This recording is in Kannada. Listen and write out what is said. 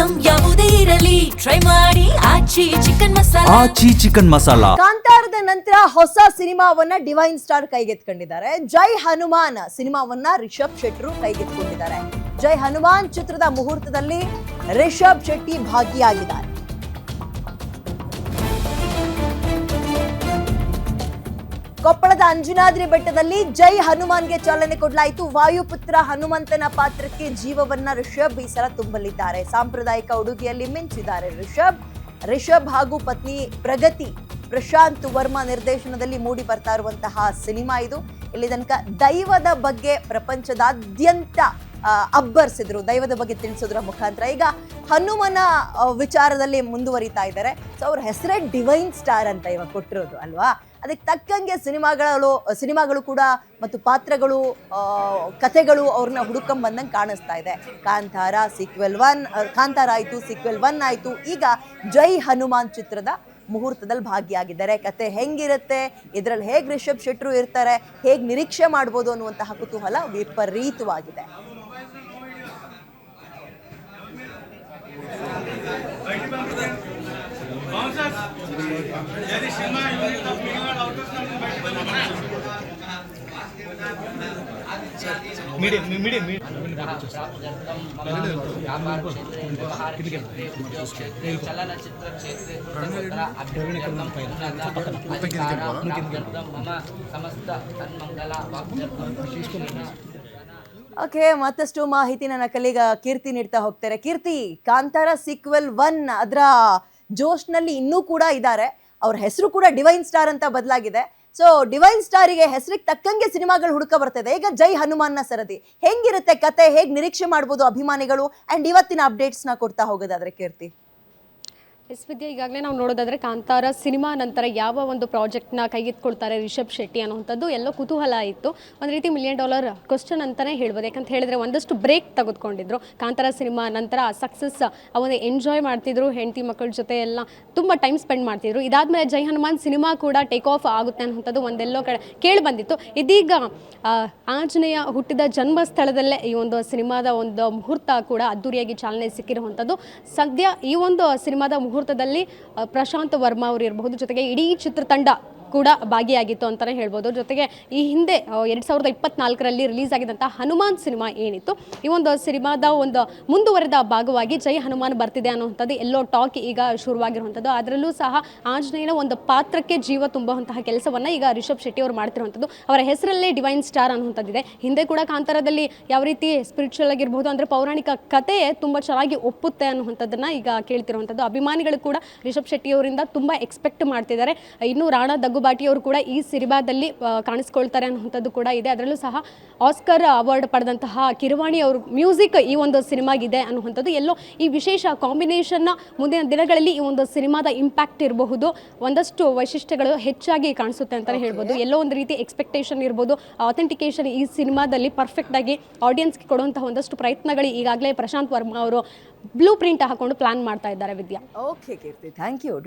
ಐಟಂ ಯಾವುದೇ ಇರಲಿ ಟ್ರೈ ಮಾಡಿ ಆಚಿ ಚಿಕನ್ ಮಸಾಲಾ. ಆಚಿ ಚಿಕನ್ ಮಸಾಲಾ. ಕಾಂತಾರದ ನಂತರ ಹೊಸ ಸಿನಿಮಾವನ್ನ ಡಿವೈನ್ ಸ್ಟಾರ್ ಕೈಗೆತ್ಕೊಂಡಿದ್ದಾರೆ. ಜೈ ಹನುಮಾನ್ ಸಿನಿಮಾವನ್ನ ರಿಷಬ್ ಶೆಟ್ರು ಕೈಗೆತ್ಕೊಂಡಿದ್ದಾರೆ. ಜೈ ಹನುಮಾನ್ ಚಿತ್ರದ ಮುಹೂರ್ತದಲ್ಲಿ ರಿಷಬ್ ಶೆಟ್ಟಿ ಭಾಗಿಯಾಗಿದ್ದಾರೆ. ಕೊಪ್ಪಳದ ಅಂಜನಾದ್ರಿ ಬೆಟ್ಟದಲ್ಲಿ ಜೈ ಹನುಮಾನ್ಗೆ ಚಾಲನೆ ಕೊಡಲಾಯಿತು. ವಾಯುಪುತ್ರ ಹನುಮಂತನ ಪಾತ್ರಕ್ಕೆ ಜೀವವನ್ನ ರಿಷಬ್ ಈ ಸಲ ತುಂಬಲಿದ್ದಾರೆ. ಸಾಂಪ್ರದಾಯಿಕ ಉಡುಗೆಯಲ್ಲಿ ಮಿಂಚಿದ್ದಾರೆ ರಿಷಬ್ ಹಾಗೂ ಪತ್ನಿ ಪ್ರಗತಿ ಪ್ರಶಾಂತ್ ವರ್ಮಾ ನಿರ್ದೇಶನದಲ್ಲಿ ಮೂಡಿ ಬರ್ತಾ ಇರುವಂತಹ ಸಿನಿಮಾ ಇದು. ಇಲ್ಲಿ ತನಕ ದೈವದ ಬಗ್ಗೆ ಪ್ರಪಂಚದಾದ್ಯಂತ ಅಬ್ಬರಿಸಿದ್ರು, ದೈವದ ಬಗ್ಗೆ ತಿಳಿಸೋದ್ರ ಮುಖಾಂತರ ಈಗ ಹನುಮನ ವಿಚಾರದಲ್ಲಿ ಮುಂದುವರಿತಾ ಇದ್ದಾರೆ. ಸೊ ಅವ್ರ ಹೆಸರೇ ಡಿವೈನ್ ಸ್ಟಾರ್ ಅಂತ ಇವಾಗ ಕೊಟ್ಟಿರೋದು ಅಲ್ವಾ. ಅದಕ್ಕೆ ತಕ್ಕಂಗೆ ಸಿನಿಮಾಗಳು ಕೂಡ ಮತ್ತು ಪಾತ್ರಗಳು ಕಥೆಗಳು ಅವ್ರನ್ನ ಹುಡುಕಂಬ ಬಂದಂಗೆ ಕಾಣಿಸ್ತಾ ಇದೆ. ಕಾಂತಾರ ಆಯಿತು, ಸೀಕ್ವೆಲ್ 1 ಆಯಿತು, ಈಗ ಜೈ ಹನುಮಾನ್ ಚಿತ್ರದ ಮುಹೂರ್ತದಲ್ಲಿ ಭಾಗಿಯಾಗಿದ್ದಾರೆ. ಕತೆ ಹೆಂಗಿರುತ್ತೆ, ಇದರಲ್ಲಿ ಹೇಗೆ ರಿಷಬ್ ಶೆಟ್ರು ಇರ್ತಾರೆ, ಹೇಗೆ ನಿರೀಕ್ಷೆ ಮಾಡ್ಬೋದು ಅನ್ನುವಂತಹ ಕುತೂಹಲ ವಿಪರೀತವಾಗಿದೆ. ಓಕೆ, ಮತ್ತಷ್ಟು ಮಾಹಿತಿ ನನ್ನ ಕಲೀಗ ಕೀರ್ತಿ ನೀಡ್ತಾ ಹೋಗ್ತಾರೆ. ಕೀರ್ತಿ, ಕಾಂತಾರ ಸೀಕ್ವೆಲ್ 1 ಅದರ ಜೋಶ್ನಲ್ಲಿ ಇನ್ನೂ ಕೂಡ ಇದ್ದಾರೆ. ಅವ್ರ ಹೆಸರು ಕೂಡ ಡಿವೈನ್ ಸ್ಟಾರ್ ಅಂತ ಬದಲಾಗಿದೆ. ಸೊ ಡಿವೈನ್ ಸ್ಟಾರಿಗೆ ಹೆಸರಿಗೆ ತಕ್ಕಂಗೆ ಸಿನಿಮಾಗಳು ಹುಡುಕ ಬರ್ತದೆ. ಈಗ ಜೈ ಹನುಮಾನ್ನ ಸರದಿ ಹೆಂಗಿರುತ್ತೆ ಕತೆ, ಹೇಗೆ ನಿರೀಕ್ಷೆ ಮಾಡ್ಬೋದು ಅಭಿಮಾನಿಗಳು, ಅಂಡ್ ಇವತ್ತಿನ ಅಪ್ಡೇಟ್ಸ್ನ ಕೊಡ್ತಾ ಹೋಗೋದಾದ್ರೆ ಕೀರ್ತಿ. ವಿದ್ಯಾ, ಈಗಾಗಲೇ ನಾವು ನೋಡೋದಾದರೆ ಕಾಂತಾರ ಸಿನಿಮಾ ನಂತರ ಯಾವ ಒಂದು ಪ್ರಾಜೆಕ್ಟ್ನ ಕೈಗೆತ್ಕೊಳ್ತಾರೆ ರಿಷಬ್ ಶೆಟ್ಟಿ ಅನ್ನುವಂಥದ್ದು ಎಲ್ಲೋ ಕುತೂಹಲ ಇತ್ತು. ಒಂದು ರೀತಿ $1 million ಕ್ವಶನ್ ಅಂತಲೇ ಹೇಳ್ಬೋದು. ಯಾಕಂತ ಹೇಳಿದ್ರೆ ಒಂದಷ್ಟು ಬ್ರೇಕ್ ತೆಗೆದುಕೊಂಡಿದ್ರು. ಕಾಂತಾರ ಸಿನಿಮಾ ನಂತರ ಸಕ್ಸಸ್ ಅವನು ಎಂಜಾಯ್ ಮಾಡ್ತಿದ್ರು, ಹೆಂಡತಿ ಮಕ್ಕಳ ಜೊತೆ ಎಲ್ಲ ತುಂಬ ಟೈಮ್ ಸ್ಪೆಂಡ್ ಮಾಡ್ತಿದ್ರು. ಇದಾದಮೇಲೆ ಜೈ ಹನುಮಾನ್ ಸಿನಿಮಾ ಕೂಡ ಟೇಕ್ ಆಫ್ ಆಗುತ್ತೆ ಅನ್ನುವಂಥದ್ದು ಒಂದೆಲ್ಲೋ ಕಡೆ ಕೇಳಿ ಬಂದಿತ್ತು. ಇದೀಗ ಆಂಜನೇಯ ಹುಟ್ಟಿದ ಜನ್ಮಸ್ಥಳದಲ್ಲೇ ಈ ಒಂದು ಸಿನಿಮಾದ ಒಂದು ಮುಹೂರ್ತ ಕೂಡ ಅದ್ದೂರಿಯಾಗಿ ಚಾಲನೆ ಸಿಕ್ಕಿರುವಂಥದ್ದು. ಸದ್ಯ ಈ ಒಂದು ಸಿನಿಮಾದ ಮುಹೂರ್ತದಲ್ಲಿ ಪ್ರಶಾಂತ್ ವರ್ಮಾ ಅವರು ಇರಬಹುದು, ಜೊತೆಗೆ ಇಡೀ ಚಿತ್ರತಂಡ ಕೂಡ ಭಾಗಿಯಾಗಿತ್ತು ಅಂತಲೇ ಹೇಳ್ಬೋದು. ಜೊತೆಗೆ ಈ ಹಿಂದೆ 2024ರಲ್ಲಿ ರಿಲೀಸ್ ಆಗಿದ್ದಂಥ ಹನುಮಾನ್ ಸಿನಿಮಾ ಏನಿತ್ತು, ಈ ಒಂದು ಸಿನಿಮಾದ ಒಂದು ಮುಂದುವರೆದ ಭಾಗವಾಗಿ ಜೈ ಹನುಮಾನ್ ಬರ್ತಿದೆ ಅನ್ನುವಂಥದ್ದು ಎಲ್ಲೋ ಟಾಕ್ ಈಗ ಶುರುವಾಗಿರುವಂಥದ್ದು. ಅದರಲ್ಲೂ ಸಹ ಆಂಜನೇಯನ ಒಂದು ಪಾತ್ರಕ್ಕೆ ಜೀವ ತುಂಬುವಂತಹ ಕೆಲಸವನ್ನು ಈಗ ರಿಷಬ್ ಶೆಟ್ಟಿ ಅವರು ಮಾಡ್ತಿರುವಂಥದ್ದು. ಅವರ ಹೆಸರಲ್ಲೇ ಡಿವೈನ್ ಸ್ಟಾರ್ ಅನ್ನುವಂಥದ್ದಿದೆ. ಹಿಂದೆ ಕೂಡ ಕಾಂತಾರದಲ್ಲಿ ಯಾವ ರೀತಿ ಸ್ಪಿರಿಚುವಲ್ ಆಗಿರ್ಬೋದು, ಅಂದರೆ ಪೌರಾಣಿಕ ಕಥೆ ತುಂಬ ಚೆನ್ನಾಗಿ ಒಪ್ಪುತ್ತೆ ಅನ್ನುವಂಥದ್ದನ್ನು ಈಗ ಕೇಳ್ತಿರುವಂಥದ್ದು. ಅಭಿಮಾನಿಗಳು ಕೂಡ ರಿಷಬ್ ಶೆಟ್ಟಿ ಅವರಿಂದ ತುಂಬ ಎಕ್ಸ್ಪೆಕ್ಟ್ ಮಾಡ್ತಿದ್ದಾರೆ. ಇನ್ನು ರಾಣಾ ದಗ್ಗುಬಾಟಿ ಅವರು ಕೂಡ ಈ ಸಿನಿಮಾದಲ್ಲಿ ಕಾಣಿಸ್ಕೊಳ್ತಾರೆ ಅನ್ನುವಂಥದ್ದು ಕೂಡ ಇದೆ. ಅದರಲ್ಲೂ ಸಹ ಆಸ್ಕರ್ ಅವಾರ್ಡ್ ಪಡೆದಂತಹ ಕಿರವಾಣಿ ಅವರು ಮ್ಯೂಸಿಕ್ ಈ ಒಂದು ಸಿನಿಮಾಗಿದೆ ಅನ್ನುವಂಥದ್ದು ಎಲ್ಲೋ ಈ ವಿಶೇಷ ಕಾಂಬಿನೇಷನ್ನ ಮುಂದಿನ ದಿನಗಳಲ್ಲಿ ಈ ಒಂದು ಸಿನಿಮಾದ ಇಂಪ್ಯಾಕ್ಟ್ ಇರಬಹುದು, ಒಂದಷ್ಟು ವೈಶಿಷ್ಟ್ಯಗಳು ಹೆಚ್ಚಾಗಿ ಕಾಣಿಸುತ್ತೆ ಅಂತಲೇ ಹೇಳ್ಬೋದು. ಎಲ್ಲೋ ಒಂದು ರೀತಿ ಎಕ್ಸ್ಪೆಕ್ಟೇಷನ್ ಇರ್ಬೋದು, ಅಥೆಂಟಿಕೇಶನ್ ಈ ಸಿನಿಮಾದಲ್ಲಿ ಪರ್ಫೆಕ್ಟಾಗಿ ಆಡಿಯನ್ಸ್ಗೆ ಕೊಡುವಂತಹ ಒಂದಷ್ಟು ಪ್ರಯತ್ನಗಳು ಈಗಾಗಲೇ ಪ್ರಶಾಂತ್ ವರ್ಮಾ ಅವರು ಬ್ಲೂ ಪ್ರಿಂಟ್ ಹಾಕೊಂಡು ಪ್ಲಾನ್ ಮಾಡ್ತಾ ಇದ್ದಾರೆ. ವಿದ್ಯಾ, ಓಕೆ ಕೀರ್ತಿ, ಥ್ಯಾಂಕ್ ಯು.